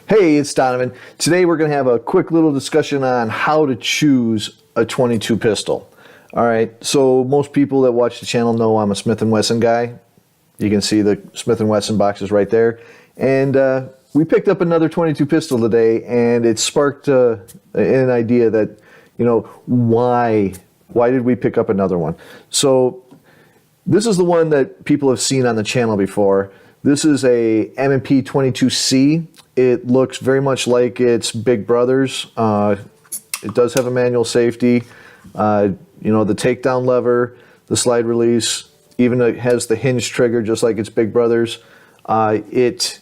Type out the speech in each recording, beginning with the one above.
Hey, it's Donovan. Today we're going to have a quick little discussion on how to choose a 22 pistol. All right, so most people that watch the channel know I'm a Smith & Wesson guy. You can see the Smith & Wesson boxes right there. And we picked up another 22 pistol today, and it sparked an idea that, why did we pick up another one? So this is the one that people have seen on the channel before. This is a M&P22c. It looks very much like its big brothers. It does have a manual safety. The takedown lever, the slide release, even it has the hinge trigger just like its big brothers. It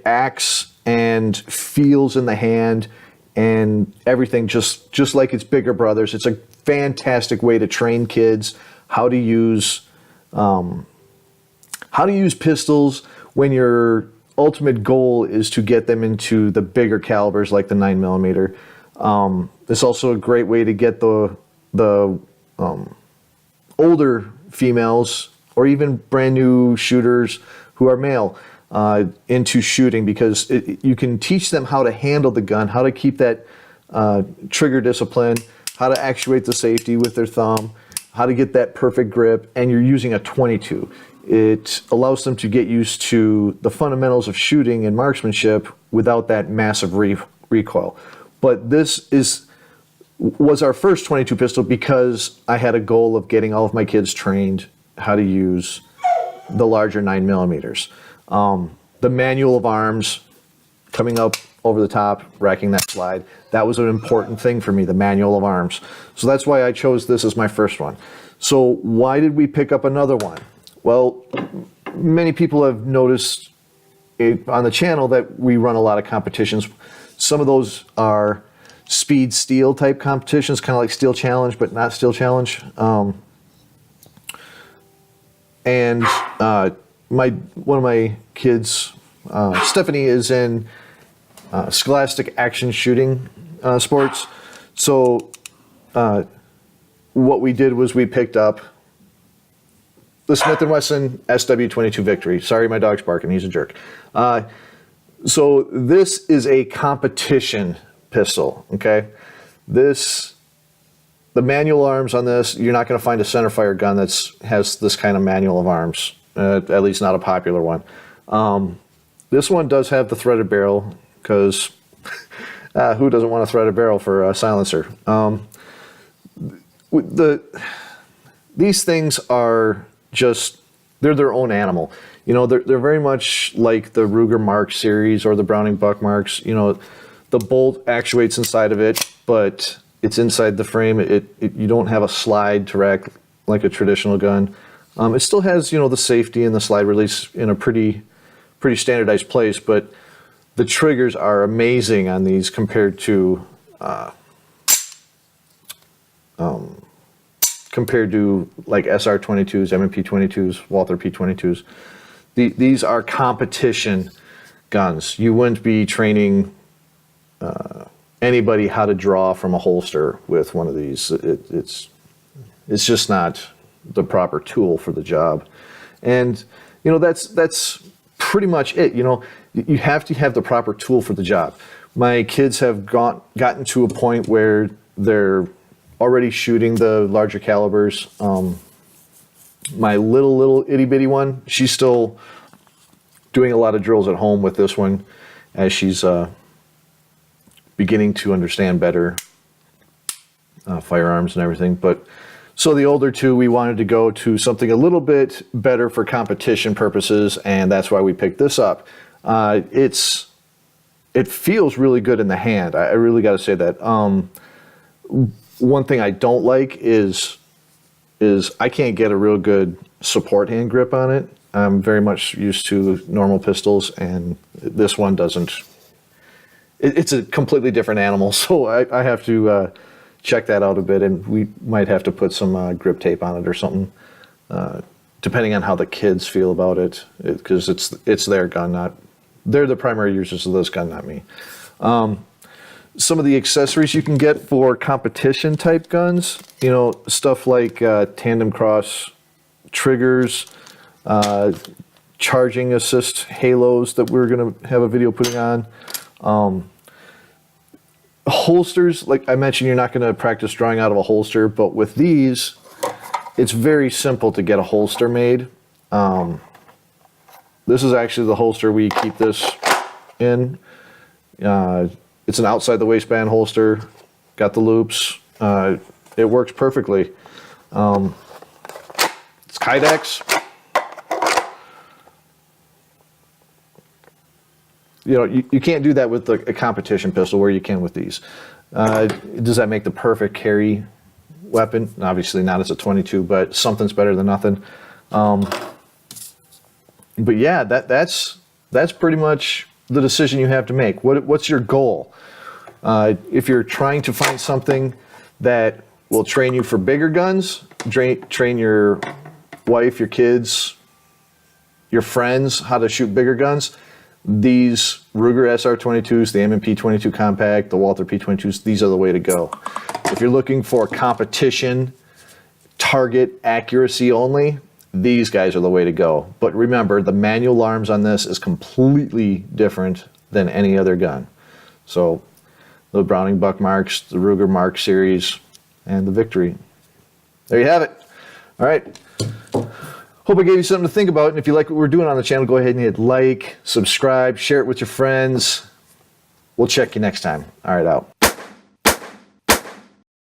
acts and feels in the hand and everything just like its bigger brothers. It's a fantastic way to train kids how to use pistols when your ultimate goal is to get them into the bigger calibers like the 9mm. It's also a great way to get the older females or even brand new shooters who are male into shooting, because you can teach them how to handle the gun, how to keep that trigger discipline, how to actuate the safety with their thumb, how to get that perfect grip, and you're using a 22. It allows them to get used to the fundamentals of shooting and marksmanship without that massive recoil. But this was our first 22 pistol because I had a goal of getting all of my kids trained how to use the larger 9mm. The manual of arms coming up over the top, racking that slide, that was an important thing for me, the manual of arms. So that's why I chose this as my first one. So why did we pick up another one? Well, many people have noticed on the channel that we run a lot of competitions. Some of those are speed steel type competitions, kind of like Steel Challenge, but not Steel Challenge. One of my kids, Stephanie, is in Scholastic Action Shooting sports. So what we did was we picked up the Smith & Wesson SW22 Victory. Sorry, my dog's barking. He's a jerk. So this is a competition pistol, okay? The manual arms on this, you're not going to find a centerfire gun that has this kind of manual of arms, at least not a popular one. This one does have the threaded barrel, because who doesn't want a threaded barrel for a silencer? These things are they're their own animal. They're very much like the Ruger Mark series or the Browning Buck Marks. The bolt actuates inside of it, but it's inside the frame. You don't have a slide to rack like a traditional gun. It still has, the safety and the slide release in a pretty standardized place, but the triggers are amazing on these compared to like SR22s, M&P22s, Walther P22s. These are competition guns. You wouldn't be training anybody how to draw from a holster with one of these. It's just not the proper tool for the job. And that's pretty much it. You have to have the proper tool for the job. My kids have gotten to a point where they're already shooting the larger calibers. My little itty bitty one, she's still doing a lot of drills at home with this one as she's beginning to understand better firearms and everything. But so the older two, we wanted to go to something a little bit better for competition purposes, and that's why we picked this up. It feels really good in the hand. I really got to say that. One thing I don't like is I can't get a real good support hand grip on it. I'm very much used to normal pistols, and this one doesn't. It's a completely different animal, so I have to check that out a bit, and we might have to put some grip tape on it or something, depending on how the kids feel about it, because it's their gun, they're the primary users of this gun, not me. Some of the accessories you can get for competition type guns, stuff like tandem cross triggers, charging assist halos that we're going to have a video putting on. Holsters, like I mentioned, you're not going to practice drawing out of a holster, but with these, it's very simple to get a holster made. This is actually the holster we keep this in. It's an outside the waistband holster, got the loops. It works perfectly. It's Kydex. You know, you can't do that with a competition pistol where you can with these. Does that make the perfect carry weapon? Obviously not as a 22, but something's better than nothing. But yeah, that's pretty much the decision you have to make. What's your goal? If you're trying to find something that will train you for bigger guns, train your wife, your kids, your friends how to shoot bigger guns, these Ruger SR22s, the M&P22 Compact, the Walther P22s, these are the way to go. If you're looking for competition, target accuracy only, these guys are the way to go. But remember, the manual arms on this is completely different than any other gun. So the Browning Buck Marks, the Ruger Mark series, and the Victory. There you have it. All right. Hope I gave you something to think about. And if you like what we're doing on the channel, go ahead and hit like, subscribe, share it with your friends. We'll check you next time. All right, out.